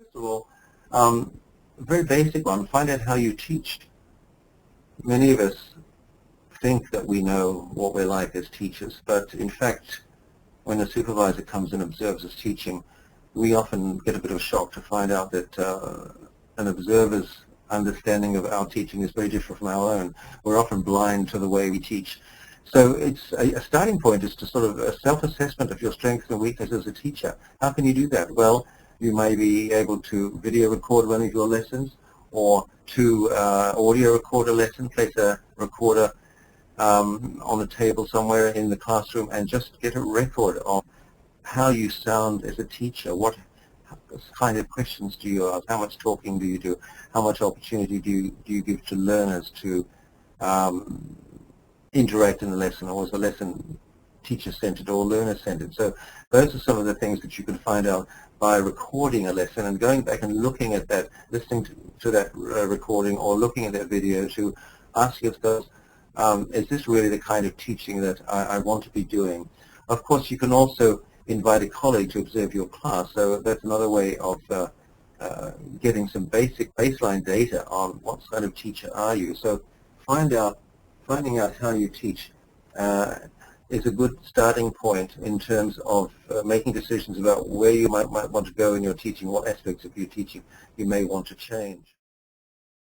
First of all, a very basic one, find out how you teach. Many of us think that we know what we're like as teachers, but in fact, when a supervisor comes and observes us teaching, we often get a bit of a shock to find out that an observer's understanding of our teaching is very different from our own. We're often blind to the way we teach. So it's a starting point is to sort of a self-assessment of your strengths and weaknesses as a teacher. How can you do that? Well, you may be able to video record one of your lessons, or to audio record a lesson, place a recorder on the table somewhere in the classroom and just get a record of how you sound as a teacher. What kind of questions do you ask? How much talking do you do? How much opportunity do you give to learners to interact in the lesson, or was the lesson teacher-centered or learner-centered? So those are some of the things that you can find out by recording a lesson and going back and looking at that, listening to that recording or looking at that video to ask yourself, is this really the kind of teaching that I want to be doing? Of course, you can also invite a colleague to observe your class, so that's another way of getting some baseline data on what kind of teacher are you. So finding out how you teach is a good starting point in terms of making decisions about where you might want to go in your teaching, what aspects of your teaching you may want to change.